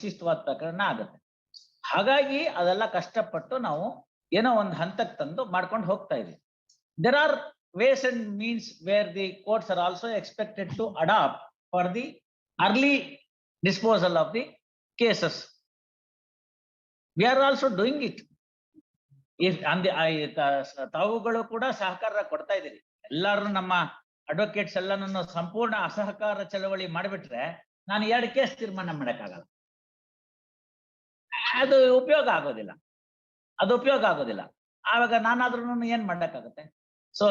ವಿಶಿಷ್ಟವಾದ ಪ್ರಕರಣ ಆಗುತ್ತೆ. ಹಾಗಾಗಿ ಅದೆಲ್ಲ ಕಷ್ಟಪಟ್ಟು ನಾವು ಏನೋ ಒಂದು ಹಂತಕ್ಕೆ ತಂದು ಮಾಡ್ಕೊಂಡು ಹೋಗ್ತಾ ಇದೀವಿ. There are ways and means where the courts are also expected to adopt for the early disposal of the cases. We are also doing it. If ತಾವುಗಳು ಕೂಡ ಸಹಕಾರ ಕೊಡ್ತಾ ಇದ್ದೀರಿ. ಎಲ್ಲರೂ ನಮ್ಮ ಅಡ್ವೊಕೇಟ್ಸ್ ಎಲ್ಲನನ್ನು ಸಂಪೂರ್ಣ ಅಸಹಕಾರ ಚಳವಳಿ ಮಾಡಿಬಿಟ್ರೆ ನಾನು 2 ಕೇಸ್ ತೀರ್ಮಾನ ಮಾಡಕ್ಕಾಗಲ್ಲ. ಅದು ಉಪಯೋಗ ಆಗೋದಿಲ್ಲ. ಆವಾಗ ನಾನಾದ್ರೂ ಏನ್ ಮಾಡಕ್ಕಾಗತ್ತೆ? So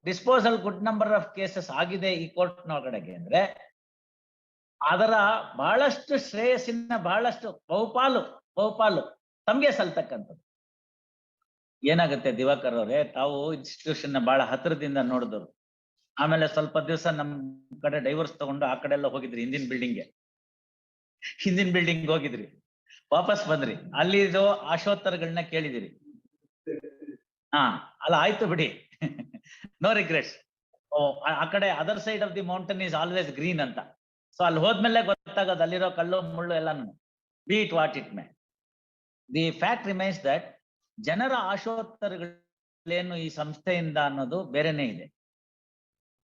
disposal good number of cases ಆಗಿದೆ ಈ ಕೋರ್ಟ್ನೊಳಗಡೆಗೆ ಅಂದ್ರೆ ಅದರ ಬಹಳಷ್ಟು ಶ್ರೇಯಸ್ಸಿನ ಬಹಳಷ್ಟು ಬಹುಪಾಲು ತಮ್ಗೆ ಸಲ್ತಕ್ಕಂಥದ್ದು. ಏನಾಗುತ್ತೆ ದಿವಾಕರ್ ಅವರೇ, ತಾವು ಇನ್ಸ್ಟಿಟ್ಯೂಷನ್ ಬಹಳ ಹತ್ತಿರದಿಂದ ನೋಡಿದ್ರು, ಆಮೇಲೆ ಸ್ವಲ್ಪ ದಿವಸ ನಮ್ ಕಡೆ ಡೈವರ್ಸ್ ತಗೊಂಡು ಆ ಕಡೆ ಎಲ್ಲ ಹೋಗಿದ್ರಿ, ಹಿಂದಿನ ಬಿಲ್ಡಿಂಗ್ ಹೋಗಿದ್ರಿ, ವಾಪಸ್ ಬಂದ್ರಿ, ಅಲ್ಲಿ ಇದು ಆಶೋತ್ತರಗಳನ್ನ ಕೇಳಿದಿರಿ. ಅಲ್ಲ ಆಯ್ತು ಬಿಡಿ, ನೋ ರಿಗ್ರೆಟ್ಸ್. ಆ ಕಡೆ other side of the mountain is always green ಅಂತ. ಸೊ ಅಲ್ಲಿ ಹೋದ್ಮೇಲೆ ಗೊತ್ತಾಗೋದು ಅಲ್ಲಿರೋ ಕಲ್ಲು ಮುಳ್ಳು ಎಲ್ಲಾನು. Be it what it may, the fact remains that ಜನರ ಆಶೋತ್ತರಗಳೇನು ಈ ಸಂಸ್ಥೆಯಿಂದ ಅನ್ನೋದು ಬೇರೆನೇ ಇದೆ.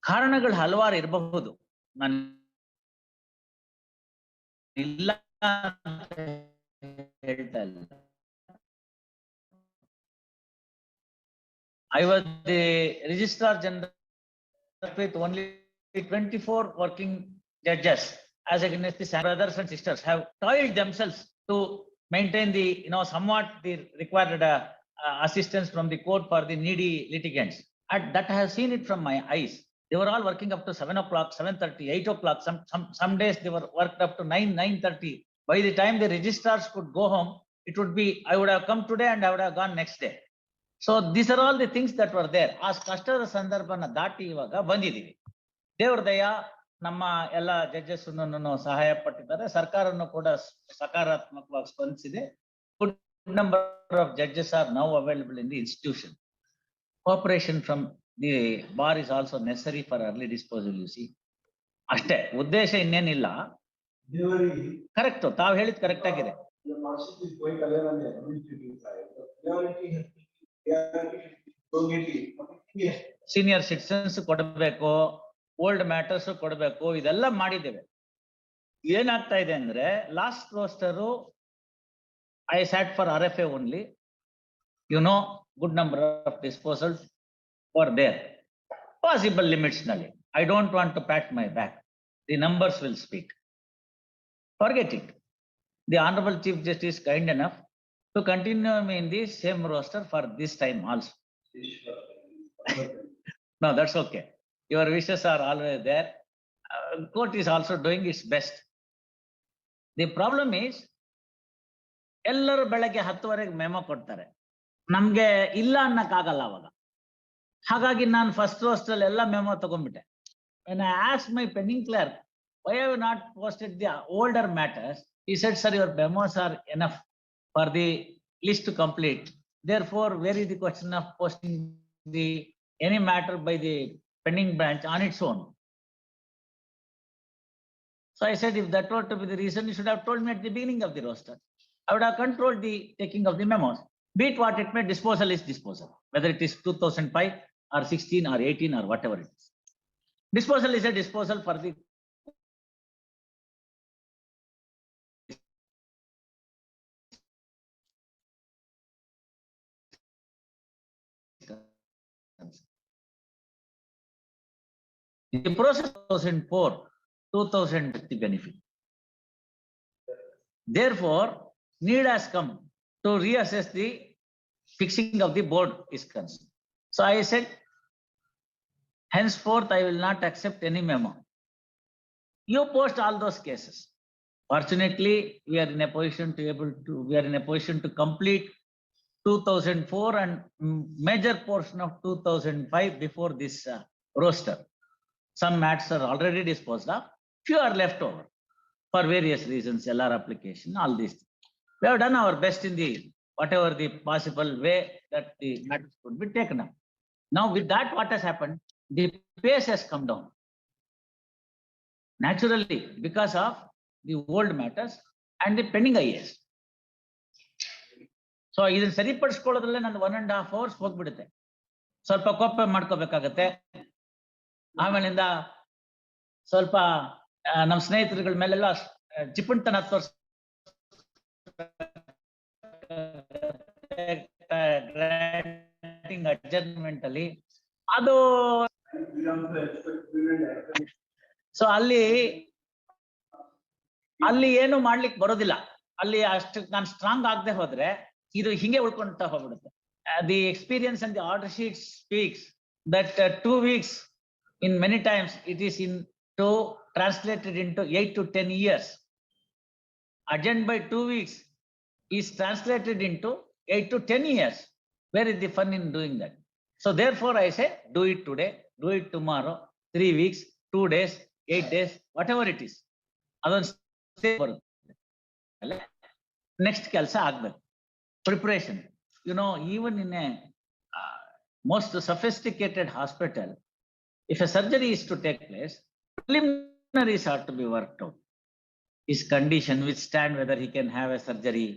ಕಾರಣಗಳು ಹಲವಾರು ಇರಬಹುದು, ನಾನು ಇಲ್ಲ ಹೇಳ್ತಾ ಇಲ್ಲ. I was the Registrar General with only 24 working judges, as against the brothers and sisters have toiled themselves to maintain the, somewhat the required assistance from the court for the needy litigants. And that I have seen it from my eyes. They were all working up to 7 o'clock, 7:30, 8 o'clock. Some days they were worked up to 9, 9:30. By the time the registrars could go home, it would be, I would have come today and I would have gone next day. So these are all the things that were there. ಆ ಕಷ್ಟದ ಸಂದರ್ಭನ ದಾಟಿ ಇವಾಗ ಬಂದಿದ್ದೀವಿ. ದೇವ್ರ ದಯ, ನಮ್ಮ ಎಲ್ಲ judges ಸಹಾಯ ಪಟ್ಟಿದ್ದಾರೆ. ಸರ್ಕಾರನು ಕೂಡ ಸಕಾರಾತ್ಮಕವಾಗಿ ಸ್ಪಂದಿಸಿದೆ. Good number of judges are now available in the institution. Cooperation from the bar is also necessary for early disposal. You see, ಅಷ್ಟೇ, ಉದ್ದೇಶ ಇನ್ನೇನಿಲ್ಲ. ಕರೆಕ್ಟ್, ತಾವು ಹೇಳಿದ್ ಕರೆಕ್ಟ್ ಆಗಿದೆ. ಸೀನಿಯರ್ ಸಿಟಿಸನ್ಸ್ ಕೊಡಬೇಕು, ಓಲ್ಡ್ ಮ್ಯಾಟರ್ಸ್ ಕೊಡಬೇಕು, ಇದೆಲ್ಲ ಮಾಡಿದ್ದೇವೆ. ಏನಾಗ್ತಾ ಇದೆ ಅಂದ್ರೆ last roster I sat for RFA only. Good number of disposals for their possible limits ನಲ್ಲಿ. I don't want to pat my back. The numbers will speak. Forget it. The Honorable Chief Justice kind enough to continue me in the same roster for this time also. No, that's okay. Your wishes are always there. Court is also doing its best. The problem is, ಎಲ್ಲರೂ ಬೆಳಗ್ಗೆ 10:00 memo ಕೊಡ್ತಾರೆ, ನಮ್ಗೆ ಇಲ್ಲ ಅನ್ನಕ್ಕಾಗಲ್ಲ ಅವಾಗ. ಹಾಗಾಗಿ ನಾನು first ರೋಸ್ಟಲ್ಲಿ ಎಲ್ಲ memo ತಗೊಂಡ್ಬಿಟ್ಟೆ. When I asked my penning clerk, why have you not posted the older matters? He said, sir, your memos are enough for the list to complete. Therefore, where is the question of posting any matter by the pending branch on its own? So I said, if that were to be the reason, you should have told me at the beginning of the roster. I would have controlled the taking of the memos. Be it what it may, disposal is disposal. Whether it is 2005 or 16 or 18 or whatever it is. Disposal is a disposal for the process 2004, 2000 the benefit. Therefore, need has come to reassess the fixing of the board is concerned. So I said, henceforth I will not accept any memo. You post all those cases. Fortunately, we are in a position to complete 2004 and major portion of 2005 before this roster. Some matters are already disposed of, few are left over for various reasons, LR application, all these things. We have done our best in the whatever the possible way that the matters could be taken up. Now with that, what has happened? The pace has come down. Naturally, because of the old matters and the pending IAS. So ಇದನ್ನ ಸರಿಪಡಿಸ್ಕೊಳ್ಳೋದ್ರಲ್ಲೇ ನಂದು 1.5 hours ಹೋಗ್ಬಿಡುತ್ತೆ. ಸ್ವಲ್ಪ ಕೋಪ ಮಾಡ್ಕೋಬೇಕಾಗತ್ತೆ. ಆಮೇಲಿಂದ ಸ್ವಲ್ಪ ನಮ್ಮ ಸ್ನೇಹಿತರುಗಳ ಮೇಲೆಲ್ಲ ಜಿಪುಣತನ ತೋರ್ಸ್ ಅಡ್ಜಸ್ಟ್ಮೆಂಟ್ ಅಲ್ಲಿ ಅದು. ಸೊ ಅಲ್ಲಿ ಏನು ಮಾಡ್ಲಿಕ್ಕೆ ಬರೋದಿಲ್ಲ. ಅಲ್ಲಿ ಅಷ್ಟು ನಾನು ಸ್ಟ್ರಾಂಗ್ ಆಗದೆ ಹೋದ್ರೆ ಇದು ಹಿಂಗೆ ಉಳ್ಕೊಂತ ಹೋಗ್ಬಿಡುತ್ತೆ. The experience and the order sheet speaks that 2 weeks in many times it is translated into 8 to 10 years. Adjourned by 2 weeks is translated into 8 to 10 years. Where is the fun in doing that? So therefore I say, do it today, do it tomorrow, 3 weeks, 2 days, 8 days, whatever it is. Next kelsa agಬೇಕು. Preparation. You know, even in a most sophisticated hospital, if a surgery is to take place, preliminaries are to be worked out. His condition, withstand whether he can have a surgery,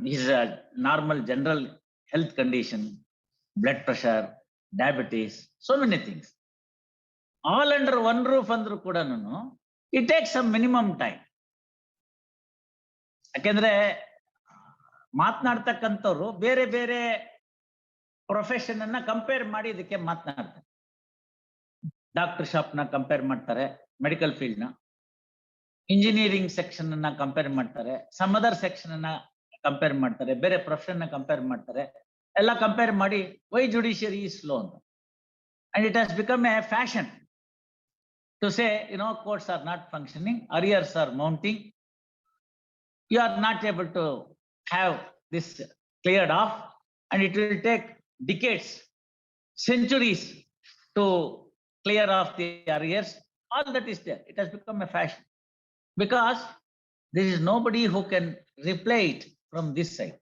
his normal general health condition, blood pressure, diabetes, so many things. All under one roof andru kuda it takes some minimum time. ಯಾಕೆಂದ್ರೆ ಮಾತನಾಡ್ತಕ್ಕಂಥವ್ರು ಬೇರೆ ಬೇರೆ profession ಅನ್ನ compare ಮಾಡಿ ಇದಕ್ಕೆ ಮಾತನಾಡ್ತಾರೆ. Doctor shop ನ compare ಮಾಡ್ತಾರೆ, medical field ನ, ಇಂಜಿನಿಯರಿಂಗ್ ಸೆಕ್ಷನ್ ಅನ್ನ ಕಂಪೇರ್ ಮಾಡ್ತಾರೆ, ಸಮ್ ಅದರ್ ಸೆಕ್ಷನ್ ಅನ್ನ ಕಂಪೇರ್ ಮಾಡ್ತಾರೆ, ಬೇರೆ ಪ್ರೊಫೆಷನ್ ನ ಕಂಪೇರ್ ಮಾಡ್ತಾರೆ. ಎಲ್ಲ ಕಂಪೇರ್ ಮಾಡಿ ವೈ ಜುಡಿಷಿಯರಿ ಈಸ್ ಸ್ಲೋ ಅಂತ. And it has become a fashion to say, courts are not functioning, arrears are mounting, you are not able to have this cleared off, and it will take decades, centuries to clear off the arrears. All that is there. It has become a fashion because there is nobody who can reply it from this side.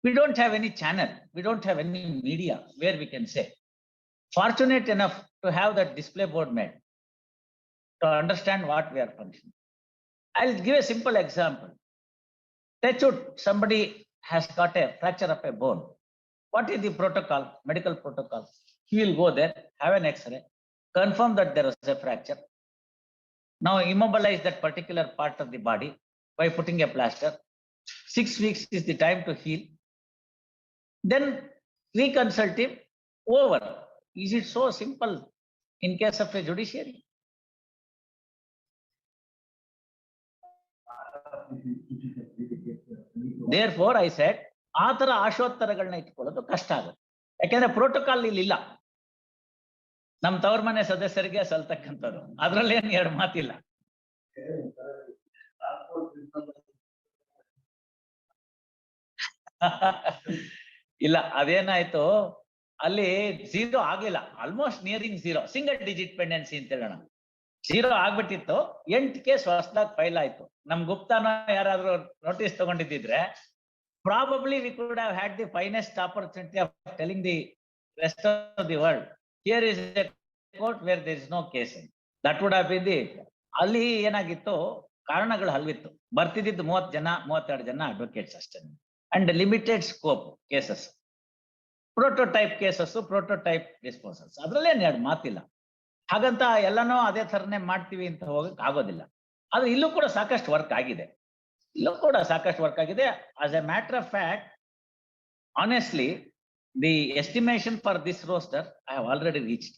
We don't have any channel, we don't have any media where we can say. Fortunate enough to have that display board made to understand what we are functioning. I'll give a simple example. Touch wood, somebody has got a fracture of a bone. What is the protocol, medical protocol? He will go there, have an X-ray, confirm that there is a fracture. Now immobilize that particular part of the body by putting a plaster. 6 weeks is the time to heal. Then reconsult him, over. Is it so simple in case of a judiciary? Therefore I said, ಆ ತರ ಆಶೋತ್ತರಗಳನ್ನ ಇಟ್ಕೊಳ್ಳೋದು ಕಷ್ಟ ಆಗುತ್ತೆ. ಯಾಕೆಂದ್ರೆ protocol ಇಲ್ಲಿ ಇಲ್ಲ. ನಮ್ ತವರ ಮನೆ ಸದಸ್ಯರಿಗೆ ಸಲ್ತಕ್ಕಂಥವ್ರು, ಅದ್ರಲ್ಲೇನು ಎರಡು ಮಾತಿಲ್ಲ. ಇಲ್ಲ, ಅದೇನಾಯ್ತು, ಅಲ್ಲಿ 0 ಆಗಿಲ್ಲ, almost nearing 0, single digit pendency ಅಂತ ಹೇಳೋಣ. 0 ಆಗ್ಬಿಟ್ಟಿತ್ತು, 8 ಕೇಸ್ ಹೊಸದಾಗಿ ಫೈಲ್ ಆಯ್ತು. ನಮ್ ಗುಪ್ತಾನ ಯಾರಾದ್ರೂ notice ತಗೊಂಡಿದ್ರೆ probably we could have had the finest opportunity of telling the rest of the world, here is a court where there is no case. That would have been the. ಅಲ್ಲಿ ಏನಾಗಿತ್ತು, ಕಾರಣಗಳು ಹಲ್ವಿತ್ತು. ಬರ್ತಿದ್ದು 30 ಜನ 32 ಜನ advocates ಅಷ್ಟೇ, and limited scope cases, prototype cases, prototype disposals. ಅದ್ರಲ್ಲೇನು ಎರಡು ಮಾತಿಲ್ಲ. ಹಾಗಂತ ಎಲ್ಲನೂ ಅದೇ ಥರನೇ ಮಾಡ್ತೀವಿ ಅಂತ ಹೋಗಕ್ ಆಗೋದಿಲ್ಲ. ಆದ್ರೆ ಇಲ್ಲೂ ಕೂಡ ಸಾಕಷ್ಟು ವರ್ಕ್ ಆಗಿದೆ. As a matter of fact, honestly, the estimation for this roster I have already reached.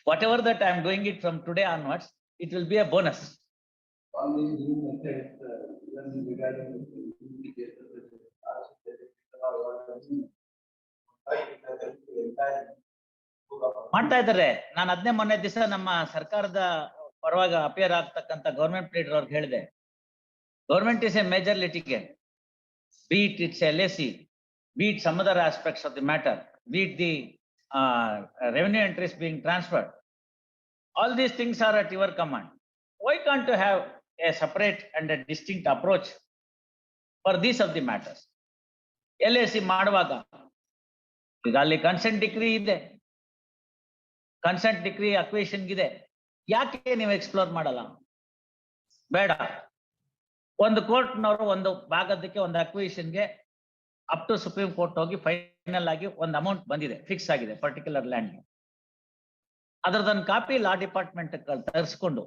Whatever that I am doing it from today onwards, it will be a bonus. ಮಾಡ್ತಾ ಇದ್ದಾರೆ. ನಾನು ಅದನ್ನೇ ಮೊನ್ನೆ ದಿವಸ ನಮ್ಮ ಸರ್ಕಾರದ ಪರವಾಗಿ ಅಪಿಯರ್ ಆಗ್ತಕ್ಕಂಥ ಗವರ್ಮೆಂಟ್ ಲೀಡರ್ ಅವ್ರಿಗೆ ಹೇಳಿದೆ, government is a major litigant, be it its LAC, be it some other aspects of the matter, be it the revenue entries being transferred. All these things are at your command. Why can't you have a separate and a distinct approach for these of the matters? LAC ಮಾಡುವಾಗ ಈಗ ಅಲ್ಲಿ consent decree ಇದೆ, consent decree ಅಕ್ವೇಷನ್ ಇದೆ, ಯಾಕೆ ನೀವು explore ಮಾಡಲ್ಲ? ಬೇಡ. ಒಂದು ಕೋರ್ಟ್ನವರು ಒಂದು ಭಾಗದಕ್ಕೆ ಒಂದು ಅಕ್ವಿಷನ್ಗೆ ಅಪ್ ಟು ಸುಪ್ರೀಂ ಕೋರ್ಟ್ ಹೋಗಿ ಫೈನಲ್ ಆಗಿ ಒಂದು ಅಮೌಂಟ್ ಬಂದಿದೆ, ಫಿಕ್ಸ್ ಆಗಿದೆ ಪರ್ಟಿಕ್ಯುಲರ್ ಲ್ಯಾಂಡ್. ಅದರದೊಂದು ಕಾಪಿ ಲಾ ಡಿಪಾರ್ಟ್ಮೆಂಟ್ ತರಿಸ್ಕೊಂಡು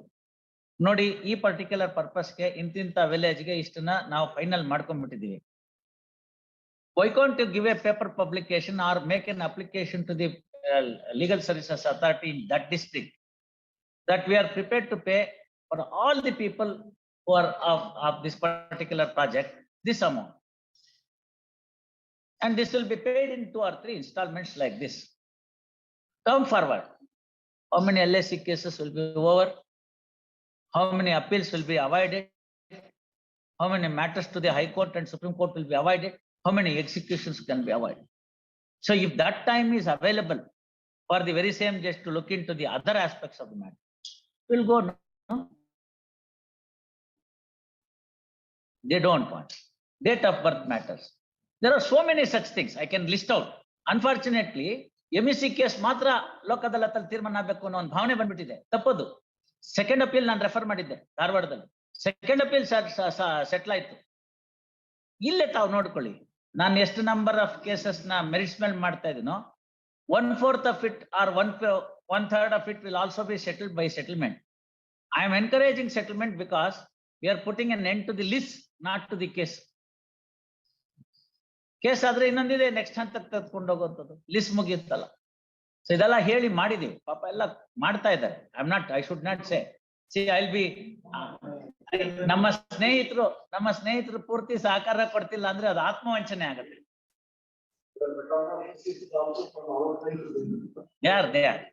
ನೋಡಿ, ಈ ಪರ್ಟಿಕ್ಯುಲರ್ ಪರ್ಪಸ್ಗೆ ಇಂತಿಂತ ವಿಲೇಜ್ಗೆ ಇಷ್ಟನ್ನ ನಾವು final ಮಾಡ್ಕೊಂಡ್ಬಿಟ್ಟಿದೀವಿ. Why can't you give a paper publication or make an application to the legal services authority in that district that we are prepared to pay for all the people who are of this particular project this amount, and this will be paid in 2 or 3 installments like this. Come forward. How many LAC cases will be over? How many appeals will be avoided? How many matters to the High Court and Supreme Court will be avoided? How many executions can be avoided? So if that time is available for the very same judge to look into the other aspects of the matter, we'll go. No? They don't want. Date of birth matters. There are so many such things I can list out. Unfortunately, MEC case ಮಾತ್ರ ಲೋಕದಾಲತಲ್ಲಿ ತೀರ್ಮಾನ ಆಗಬೇಕು ಅನ್ನೋ ಒಂದು ಭಾವನೆ ಬಂದ್ಬಿಟ್ಟಿದೆ. ತಪ್ಪದು. Second appeal ನಾನು refer ಮಾಡಿದ್ದೆ ಧಾರವಾಡದಲ್ಲಿ. ಸೆಕೆಂಡ್ ಅಪೀಲ್ ಸೆಟ್ಲ್ ಆಯ್ತು. ಇಲ್ಲೇ ತಾವು ನೋಡ್ಕೊಳ್ಳಿ, ನಾನು ಎಷ್ಟು ನಂಬರ್ ಆಫ್ ಕೇಸಸ್ ನ ಮೆರಿಟ್ಸ್ ಮೇಲೆ ಮಾಡ್ತಾ ಇದೀನೋ, 1/4 of it or 1/3 of it will also be settled by settlement. I am encouraging settlement because we are putting an end to the list, not to the case. Case ಆದ್ರೆ ಇನ್ನೊಂದಿದೆ, next ಹಂತಕ್ಕೆ ತೆಗೆದುಕೊಂಡು ಹೋಗುವಂಥದ್ದು, list ಮುಗಿಯುತ್ತಲ್ಲ. So ಇದೆಲ್ಲ ಹೇಳಿ ಮಾಡಿದೀವಿ, ಪಾಪ ಎಲ್ಲ ಮಾಡ್ತಾ ಇದ್ದಾರೆ. I should not say I'll be ನಮ್ಮ ಸ್ನೇಹಿತರು ಪೂರ್ತಿ ಸಹಕಾರ ಕೊಡ್ತಿಲ್ಲ ಅಂದ್ರೆ ಅದು ಆತ್ಮವಂಚನೆ ಆಗುತ್ತೆ.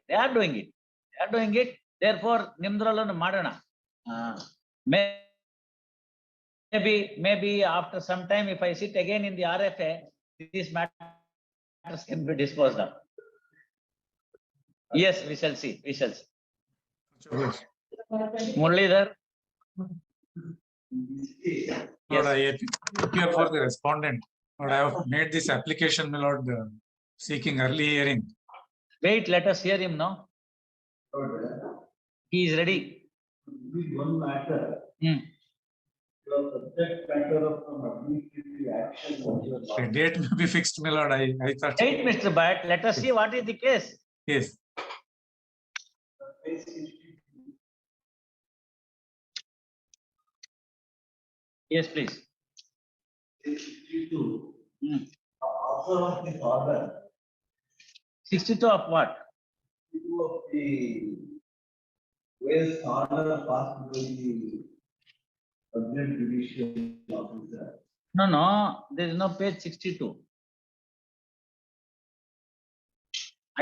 They are doing it. Therefore ನಿಮ್ದ್ರಲ್ಲೂ ಮಾಡೋಣ. Maybe after some time, if I sit again in the RFA, these matters can be disposed of. Yes, we shall see. Muralidhar. Lord, I appear for the respondent. Lord, I have made this application, my Lord, seeking early hearing. Wait, let us hear him now. He is ready. One matter. The subject matter of some administrative action. The date may be fixed, my Lord. I thought. Wait, Mr. Bhatt, let us see what is the case. Yes. Yes, please. 62. Author of this order. 62 of what? 62 of the where's order passed by the subject judicial officer. No, there is no page 62.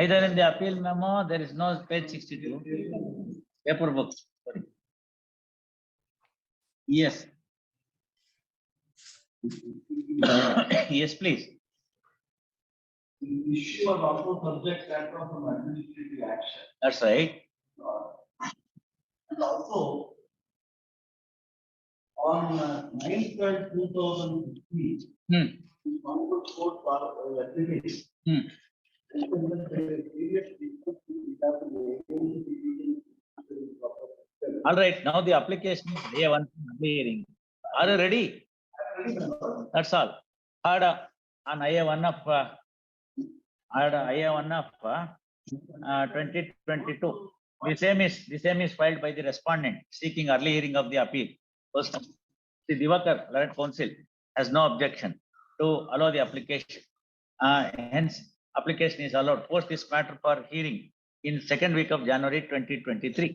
Either in the appeal memo, there is no page 62. Paper book. Sorry. Yes. Yes, please. The issue was also subject matter from administrative action. That's right. And also on 9/12/2015, Honorable Court application. All right, now the application is A1 hearing. Are you ready? That's all. Heard on IA1 of 2022. The same is filed by the respondent seeking early hearing of the appeal. The Divakar Laurent Council has no objection to allow the application. Hence, application is allowed. Post this matter for hearing in second week of January 2023.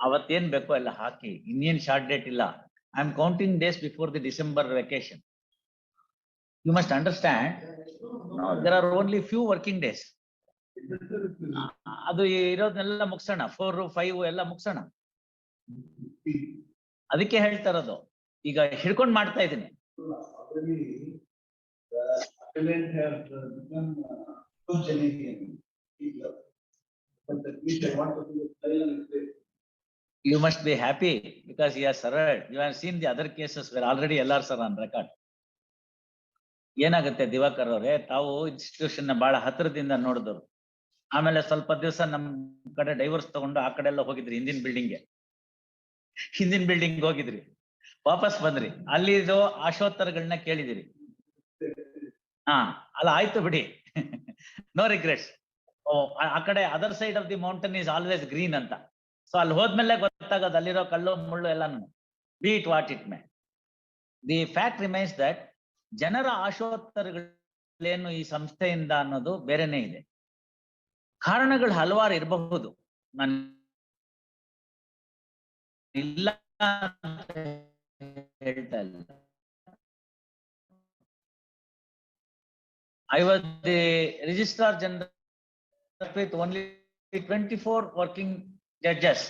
ಅವತ್ತೇನ್ ಬೇಕೋ ಎಲ್ಲ ಹಾಕಿ, ಇನ್ನೇನ್ short date ಇಲ್ಲ. I am counting days before the December vacation. You must understand, there are only few working days. ಅದು ಇರೋದನ್ನೆಲ್ಲ ಮುಗಿಸೋಣ, 4, 5 ಎಲ್ಲ ಮುಗಿಸೋಣ. ಅದಕ್ಕೆ ಹೇಳ್ತಾ ಇರೋದು, ಈಗ ಹಿಡ್ಕೊಂಡ್ ಮಾಡ್ತಾ ಇದ್ದೀನಿ. You must be happy because he has survived. You have seen the other cases where already LRs are on record. ಏನಾಗುತ್ತೆ ದಿವಾಕರ್ ಅವರೇ, ತಾವು ಇನ್ಸ್ಟಿಟ್ಯೂಷನ್ ನ ಬಹಳ ಹತ್ತಿರದಿಂದ ನೋಡಿದವರು. ಆಮೇಲೆ ಸ್ವಲ್ಪ ದಿವಸ ನಮ್ ಕಡೆ ಡೈವರ್ಸ್ ತಗೊಂಡು ಆ ಕಡೆ ಎಲ್ಲ ಹೋಗಿದ್ರಿ, ಹಿಂದಿನ ಬಿಲ್ಡಿಂಗ್ ಹೋಗಿದ್ರಿ, ವಾಪಸ್ ಬಂದ್ರಿ, ಅಲ್ಲಿದು ಆಶೋತ್ತರಗಳನ್ನ ಕೇಳಿದಿರಿ. ಹಾ ಅಲ್ಲ ಆಯ್ತು ಬಿಡಿ. No regrets. ಆ ಕಡೆ other side of the mountain is always green ಅಂತ. ಸೊ ಅಲ್ಲಿ ಹೋದ್ಮೇಲೆ ಗೊತ್ತಾಗೋದು ಅಲ್ಲಿರೋ ಕಲ್ಲು ಮುಳ್ಳು ಎಲ್ಲಾನು. Be it what it may. The fact remains that ಜನರ ಆಶೋತ್ತರಗಳೇನು ಈ ಸಂಸ್ಥೆಯಿಂದ ಅನ್ನೋದು ಬೇರೆನೇ ಇದೆ. ಕಾರಣಗಳು ಹಲವಾರು ಇರಬಹುದು, ನಾನು ಇಲ್ಲ ಅಂತ ಹೇಳ್ತಾ ಇಲ್ಲ. I was the Registrar General with only 24 working judges,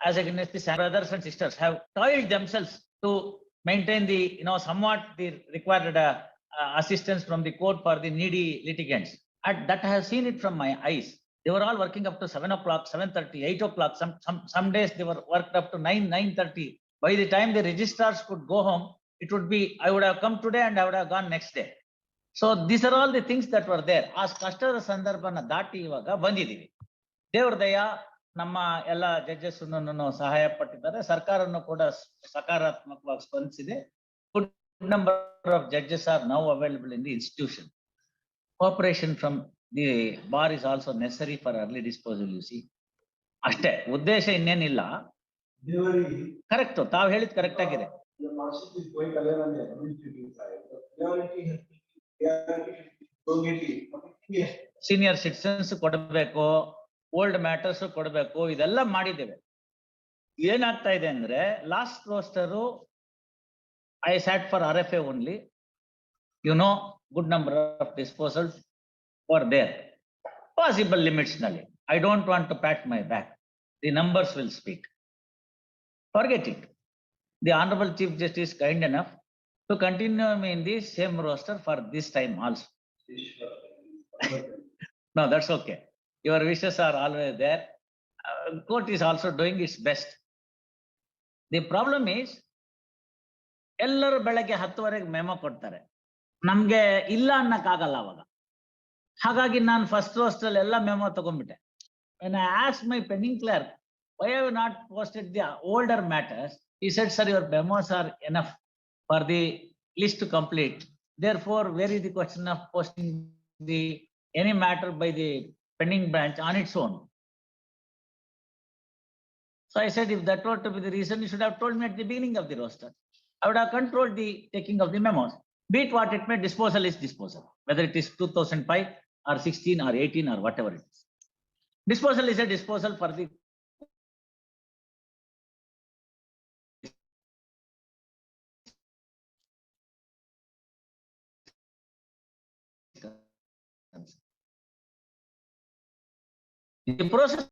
as against the brothers and sisters have toiled themselves to maintain the, somewhat the required assistance from the court for the needy litigants. And that I have seen it from my eyes. They were all working up to 7 o'clock, 7:30, 8 o'clock. Some days they were worked up to 9, 9:30. By the time the registrars could go home, it would be, I would have come today and I would have gone next day. So these are all the things that were there. ಆ ಕಷ್ಟದ ಸಂದರ್ಭನ ದಾಟಿ ಇವಾಗ ಬಂದಿದ್ದೀವಿ. ದೇವ್ರ ದಯ, ನಮ್ಮ ಎಲ್ಲ judges ಸಹಾಯ ಪಟ್ಟಿದ್ದಾರೆ. ಸರ್ಕಾರನು ಕೂಡ ಸಕಾರಾತ್ಮಕವಾಗಿ ಸ್ಪಂದಿಸಿದೆ. Good number of judges are now available in the institution. Cooperation from the bar is also necessary for early disposal. You see, ಅಷ್ಟೇ, ಉದ್ದೇಶ ಇನ್ನೇನಿಲ್ಲ. ಕರೆಕ್ಟ್, ತಾವ್ ಹೇಳಿದ್ ಕರೆಕ್ಟ್ ಆಗಿದೆ. ಸೀನಿಯರ್ ಸಿಟಿಸನ್ಸ್ ಕೊಡಬೇಕು, ಓಲ್ಡ್ ಮ್ಯಾಟರ್ಸ್ ಕೊಡಬೇಕು, ಇದೆಲ್ಲ ಮಾಡಿದ್ದೇವೆ. ಏನಾಗ್ತಾ ಇದೆ ಅಂದ್ರೆ last roster I sat for RFA only. Good number of disposals for their possible limits ನಲ್ಲಿ. I don't want to pat my back. The numbers will speak. Forget it. The honourable chief justice kind enough to continue in the same roster for this time also. No, that's okay. Your wishes are always there. Court is also doing its best. The problem is, ಎಲ್ಲರೂ ಬೆಳಗ್ಗೆ 10 memo ಕೊಡ್ತಾರೆ, ನಮ್ಗೆ ಇಲ್ಲ ಅನ್ನಕ್ಕಾಗಲ್ಲ ಅವಾಗ. ಹಾಗಾಗಿ ನಾನು first roster ಎಲ್ಲ memo ತಗೊಂಡ್ಬಿಟ್ಟೆ. When I asked my penning clerk, why have you not posted the older matters? He said, sir, your memos are enough for the list to complete. Therefore, where is the question of posting any matter by the pending branch on its own? So I said, if that were to be the reason, you should have told me at the beginning of the roster. I would have controlled the taking of the memos. Be it what it may, disposal is disposal. Whether it is 2005 or 16 or 18 or whatever it is. Disposal is a disposal for the process